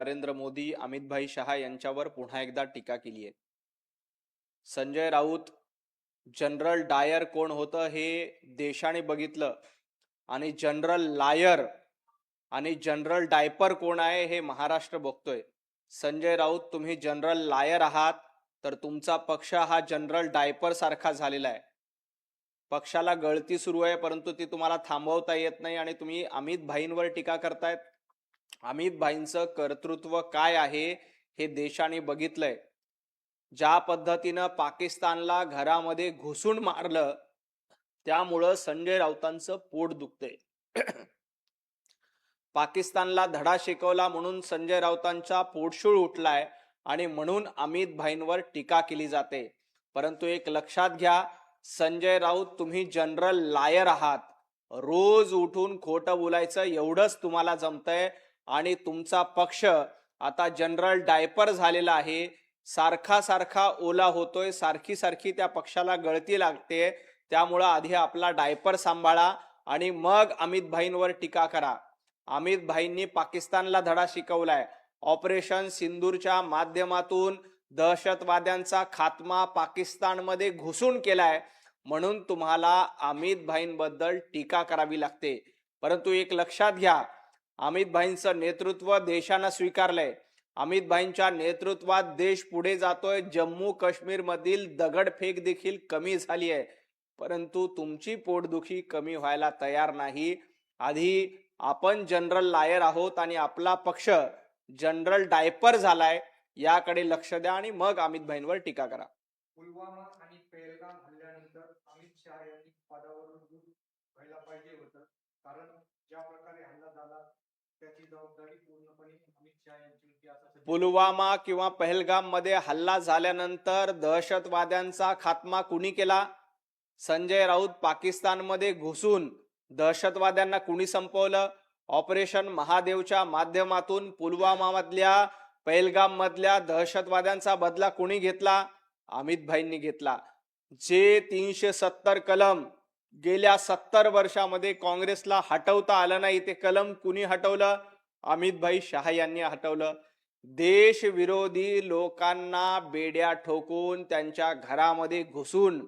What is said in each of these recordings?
नरेंद्र मोदी अमित भाई शहा यांच्यावर पुन्हा एकदा टीका केली आहे. संजय राऊत जनरल डायर कोण होतं हे देशाने बघितलं आणि जनरल लायर आणि जनरल डायपर कोण आहे हे महाराष्ट्र बघतोय. संजय राऊत तुम्ही जनरल लायर आहात तर तुमचा पक्ष हा जनरल डायपर सारखा झालेला आहे. पक्षाला गळती सुरू आहे परंतु ती तुम्हाला थांबवता येत नाही आणि तुम्ही अमित भाईंवर टीका करतायत. अमित भाईंचं कर्तृत्व काय आहे हे देशाने बघितलंय. ज्या पद्धतीनं पाकिस्तानला घरामध्ये घुसून मारलं त्यामुळं संजय राऊतांचं पोट दुखतंय. पाकिस्तानला धडा शिकवला म्हणून संजय राऊतांचा पोटशूळ उठलाय आणि म्हणून अमित भाईंवर टीका केली जाते. परंतु एक लक्षात घ्या, संजय राऊत तुम्ही जनरल लायर आहात. रोज उठून खोटं बोलायचं एवढंच तुम्हाला जमतंय आणि तुमचा पक्ष आता जनरल डायपर झालेला आहे. सारखा सारखा ओला होतोय, सारखी सारखी त्या पक्षाला गळती लागते. त्यामुळं आधी आपला डायपर सांभाळा आणि मग अमित भाईंवर टीका करा. अमित भाईंनी पाकिस्तानला धडा शिकवलाय. ऑपरेशन सिंदूरच्या माध्यमातून दहशतवाद्यांचा खात्मा पाकिस्तानमध्ये घुसून केलाय म्हणून तुम्हाला अमित भाईंबद्दल टीका करावी लागते. परंतु एक लक्षात घ्या, अमित भाईंचं नेतृत्व देशानं स्वीकारलंय. अमित भाईंच्या नेतृत्वात देश पुढे जातोय. जम्मू काश्मीर मधील दगडफेक देखील कमी झाली आहे. परंतु तुमची पोटदुखी कमी व्हायला तयार नाही. आधी आपण जनरल लायर आहोत आणि आपला पक्ष जनरल डायपर झालाय, याकडे लक्ष द्या आणि मग अमित भाईंवर टीका करा. पुलवामा आणि पहलगाम हल्ल्यानंतर अमित शहा यांनी पदावरून दूर व्हायला पाहिजे होतं, कारण ज्या प्रकारे हल्ला झाला त्याची जबाबदारी पूर्णपणे अमित शहा यांची होती असं. पुलवामा किंवा पहलगाम मध्ये हल्ला झाल्यानंतर दहशतवाद्यांचा खात्मा कुणी केला? संजय राऊत पाकिस्तानमध्ये घुसून दहशतवाद्यांना कुणी संपवलं? ऑपरेशन महादेवच्या माध्यमातून पुलवामा मधल्या पहलगाम मधल्या दहशतवाद्यांचा बदला कुणी घेतला? अमित भाईंनी घेतला. जे 370 कलम गेल्या 70 वर्षामध्ये काँग्रेसला हटवता आलं नाही ते कलम कुणी हटवलं? अमित भाई शहा यांनी हटवलं. देशविरोधी लोकांना बेड्या ठोकून त्यांच्या घरामध्ये घुसून,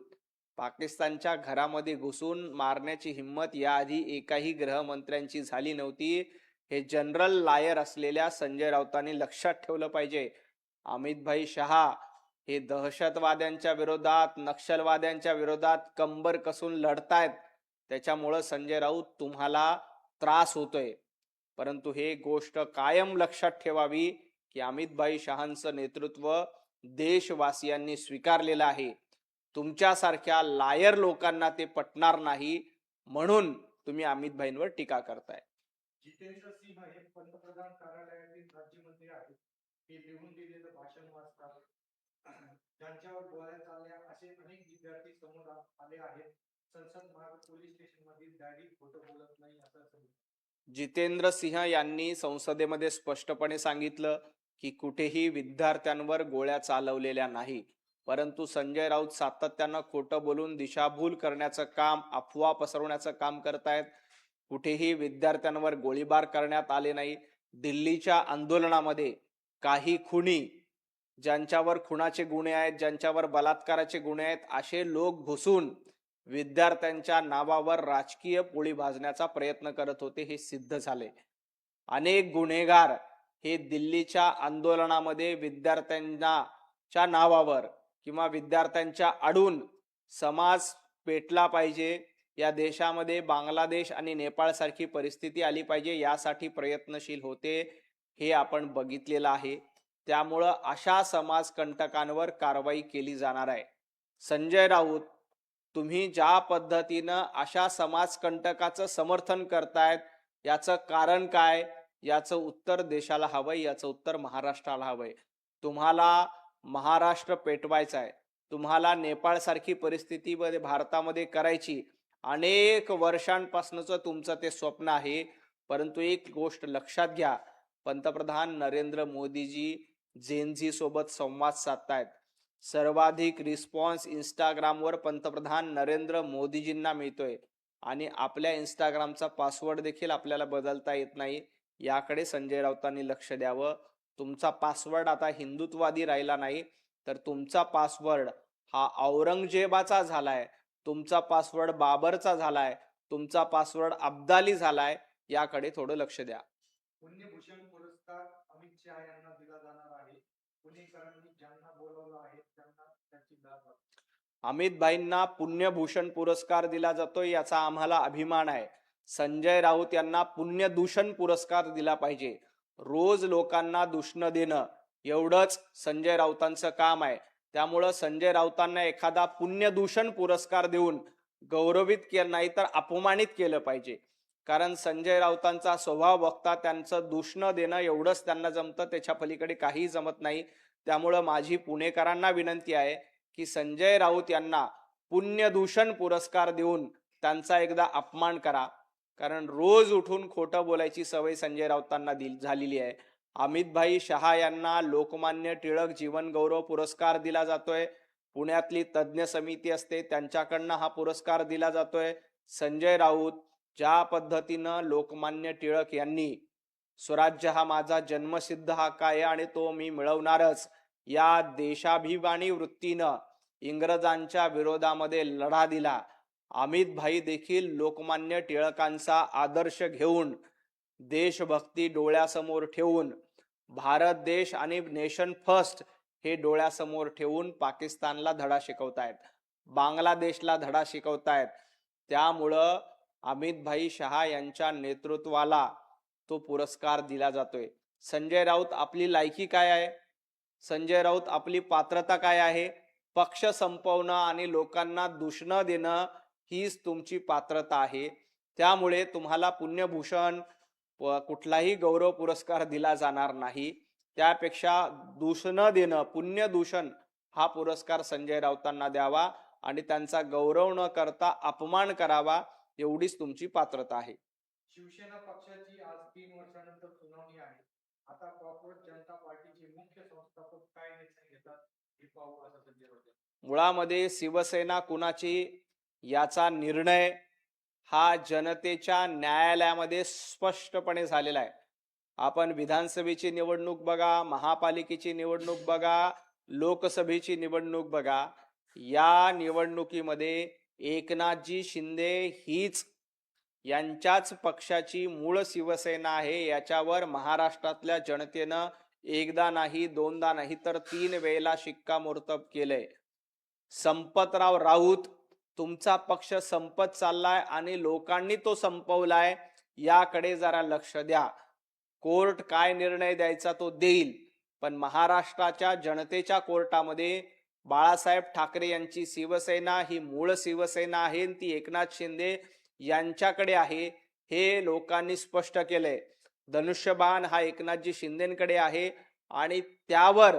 पाकिस्तानच्या घरामध्ये घुसून मारण्याची हिम्मत याआधी एकाही गृहमंत्र्यांची झाली नव्हती. हे जनरल लायर असलेल्या संजय राऊतांनी लक्षात ठेवलं पाहिजे. अमित भाई शहा हे दहशतवाद्यांच्या विरोधात, नक्षलवाद्यांच्या विरोधात कंबर कसून लढतायत. त्याच्यामुळं संजय राऊत तुम्हाला त्रास होतोय. परंतु हे गोष्ट कायम लक्षात ठेवावी की अमित भाई शहांचं नेतृत्व देशवासियांनी स्वीकारलेलं आहे. तुमच्यासारख्या लायर लोकांना ते पटणार नाही म्हणून तुम्ही अमित भाईंवर टीका करताय. जितेंद्र सिंह हे पंतप्रधान कार्यालयातील राज्यमंत्री आहेत. हे लिहून दिलेलं भाषण वाचतात, ज्यांच्यावर गोळ्या चालल्या असे अनेक विद्यार्थी समोर आले आहेत. संसद मार्ग पोलीस स्टेशन मधील डॅडी खोटं बोलत नाही असं. जितेंद्र सिंह यांनी संसदेमध्ये स्पष्टपणे सांगितलं की कुठेही विद्यार्थ्यांवर गोळ्या चालवलेल्या नाही. परंतु संजय राऊत सातत्यानं खोटं बोलून दिशाभूल करण्याचं काम, अफवा पसरवण्याचं काम करतायत. कुठेही विद्यार्थ्यांवर गोळीबार करण्यात आले नाही. दिल्लीच्या आंदोलनामध्ये काही खुनी, ज्यांच्यावर खुनाचे गुन्हे आहेत, ज्यांच्यावर बलात्काराचे गुन्हे आहेत, असे लोक घुसून विद्यार्थ्यांच्या नावावर राजकीय पोळी भाजण्याचा प्रयत्न करत होते. हे सिद्ध झाले. अनेक गुन्हेगार हे दिल्लीच्या आंदोलनामध्ये विद्यार्थ्यांच्या नावावर किंवा विद्यार्थ्यांच्या आडून समाज पेटला पाहिजे, या देशामध्ये बांगलादेश आणि नेपाळ सारखी परिस्थिती आली पाहिजे यासाठी प्रयत्नशील होते. हे आपण बघितलेलं आहे. त्यामुळं अशा समाजकंटकांवर कारवाई केली जाणार आहे. संजय राऊत, तुम्ही ज्या पद्धतीनं अशा समाजकंटकाचं समर्थन करतायत याचं कारण काय? याचं उत्तर देशाला हवंय, याचं उत्तर महाराष्ट्राला हवंय. तुम्हाला महाराष्ट्र पेटवायचा आहे. तुम्हाला नेपाळ सारखी परिस्थिती भारतामध्ये करायची. अनेक वर्षांपासूनच तुमचं ते स्वप्न आहे. परंतु एक गोष्ट लक्षात घ्या, पंतप्रधान नरेंद्र मोदीजी जेनझी सोबत संवाद साधतायत. सर्वाधिक रिस्पॉन्स इंस्टाग्रामवर पंतप्रधान नरेंद्र मोदीजींना मिळतोय आणि आपल्या इंस्टाग्रामचा पासवर्ड देखील आपल्याला बदलता येत नाही. याकडे संजय राऊतांनी लक्ष द्यावं. तुमचा पासवर्ड आता हिंदुत्ववादी राहिला नाही, तर तुमचा पासवर्ड हा औरंगजेबाचा झालाय, तुमचा पासवर्ड बाबरचा झालाय, तुमचा पासवर्ड अब्दाली झालाय. याकडे थोडं लक्ष द्या. पुण्यभूषण पुरस्कार अमित शहा यांना दिला जाणार आहे. पुणेकरांनी ज्यांना बोलवलं आहे त्यांना त्याची दाद. अमित भाईंना पुण्यभूषण पुरस्कार दिला जातोय, याचा आम्हाला अभिमान आहे. संजय राऊत यांना पुण्यदूषण पुरस्कार दिला पाहिजे. रोज लोकांना दूषण देणं एवढंच संजय राऊतांचं काम आहे. त्यामुळं संजय राऊतांना एखादा पुण्यदूषण पुरस्कार देऊन गौरवित केलं नाही तर अपमानित केलं पाहिजे. कारण संजय राऊतांचा स्वभाव बघता त्यांचं दूषण देणं एवढंच त्यांना जमतं, त्याच्या पलीकडे काही जमत नाही. त्यामुळं माझी पुणेकरांना विनंती आहे की संजय राऊत यांना पुण्यदूषण पुरस्कार देऊन त्यांचा एकदा अपमान करा. कारण रोज उठून खोटं बोलायची सवय संजय राऊतांना झालेली आहे. अमित भाई शहा यांना लोकमान्य टिळक जीवन गौरव पुरस्कार दिला जातोय. पुण्यातली तज्ज्ञ समिती असते, त्यांच्याकडनं हा पुरस्कार दिला जातोय. संजय राऊत ज्या पद्धतीनं लोकमान्य टिळक यांनी स्वराज्य हा माझा जन्मसिद्ध हक्क आहे आणि तो मी मिळवणारच, या देशाभिमानी वृत्तीनं इंग्रजांच्या विरोधामध्ये लढा दिला. अमित भाई देखील लोकमान्य टिळकांचा आदर्श घेऊन, देशभक्ती डोळ्यासमोर ठेवून, भारत देश आणि नेशन फर्स्ट हे डोळ्यासमोर ठेवून पाकिस्तानला धडा शिकवतायत, बांगलादेशला धडा शिकवतायत. त्यामुळं अमित भाई शहा यांच्या नेतृत्वाला तो पुरस्कार दिला जातोय. संजय राऊत आपली लायकी काय आहे? संजय राऊत आपली पात्रता काय आहे? पक्ष संपवणं आणि लोकांना दूषण देणं हीच तुमची पात्रता आहे. त्यामुळे तुम्हाला पुण्यभूषण कुठलाही गौरव पुरस्कार दिला जाणार नाही. त्यापेक्षा दूषण देणं, पुण्यदूषण हा पुरस्कार संजय राऊतांना द्यावा आणि त्यांचा गौरव न करता अपमान करावा, एवढीच तुमची पात्रता आहे. शिवसेना पक्षाची आज 3 वर्षानंतर सुनावणी आहे. आता कॉर्पोरेट जनता पार्टीचे मुख्य संस्थापक काय निर्णय घेतात हे पाहू, असं संजय राऊत. मुळामध्ये शिवसेना कुणाची याचा निर्णय हा जनतेच्या न्यायालयामध्ये स्पष्टपणे झालेला आहे. आपण विधानसभेची निवडणूक बघा, महापालिकेची निवडणूक बघा, लोकसभेची निवडणूक बघा. या निवडणुकीमध्ये एकनाथजी शिंदे हीच यांच्याच पक्षाची मूळ शिवसेना आहे, याच्यावर महाराष्ट्रातल्या जनतेनं एकदा नाही, दोनदा नाही तर 3 वेळेला शिक्कामोर्तब केलंय. संपतराव राऊत, तुमचा पक्ष संपत चाललाय आणि लोकांनी तो संपवलाय, याकडे जरा लक्ष द्या. कोर्ट काय निर्णय द्यायचा तो देईल, पण महाराष्ट्राच्या जनतेच्या कोर्टामध्ये बाळासाहेब ठाकरे यांची शिवसेना ही मूळ शिवसेना आहे, ती एकनाथ शिंदे यांच्याकडे आहे, हे लोकांनी स्पष्ट केलंय. धनुष्यबाण हा एकनाथजी शिंदेकडे आहे आणि त्यावर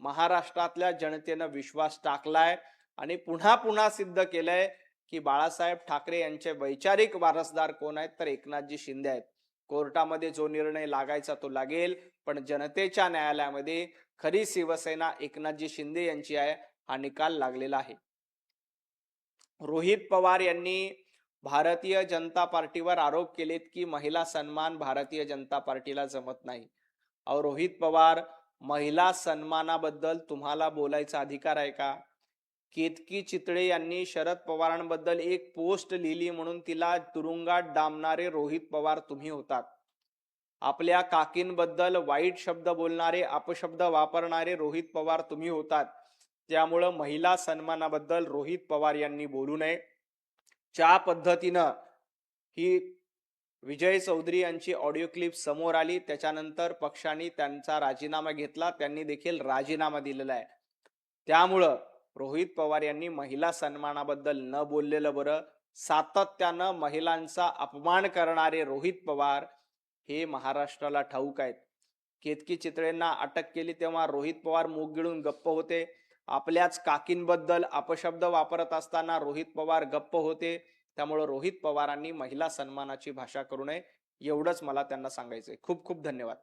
महाराष्ट्रातल्या जनतेनं विश्वास टाकलाय आणि पुन्हा पुन्हा सिद्ध केलंय की बाळासाहेब ठाकरे यांचे वैचारिक वारसदार कोण आहेत, तर एकनाथजी शिंदे आहेत. कोर्टामध्ये जो निर्णय लागायचा तो लागेल, पण जनतेच्या न्यायालयामध्ये खरी शिवसेना एकनाथजी शिंदे यांची आहे, हा निकाल लागलेला आहे. रोहित पवार यांनी भारतीय जनता पार्टीवर आरोप केलेत की महिला सन्मान भारतीय जनता पार्टीला जमत नाही. अहो रोहित पवार, महिला सन्मानाबद्दल तुम्हाला बोलायचा अधिकार आहे का? केतकी चितळे यांनी शरद पवारांबद्दल एक पोस्ट लिहिली म्हणून तिला तुरुंगात डांबणारे रोहित पवार तुम्ही होतात. आपल्या काकींबद्दल वाईट शब्द बोलणारे, अपशब्द वापरणारे रोहित पवार तुम्ही होतात. त्यामुळं महिला सन्मानाबद्दल रोहित पवार यांनी बोलू नये. ज्या पद्धतीनं ही विजय चौधरी यांची ऑडिओ क्लिप समोर आली, त्याच्यानंतर पक्षाने त्यांचा राजीनामा घेतला, त्यांनी देखील राजीनामा दिलेला आहे. त्यामुळं रोहित पवार यांनी महिला सन्मानाबद्दल न बोललेलं बरं. सातत्यानं महिलांचा अपमान करणारे रोहित पवार हे महाराष्ट्राला ठाऊक आहेत. केतकी चितळेंना अटक केली तेव्हा रोहित पवार मूग गिळून गप्प होते. आपल्याच काकींबद्दल अपशब्द वापरत असताना रोहित पवार गप्प होते. त्यामुळे रोहित पवारांनी महिला सन्मानाची भाषा करू नये, एवढंच मला त्यांना सांगायचंय. खूप खूप धन्यवाद.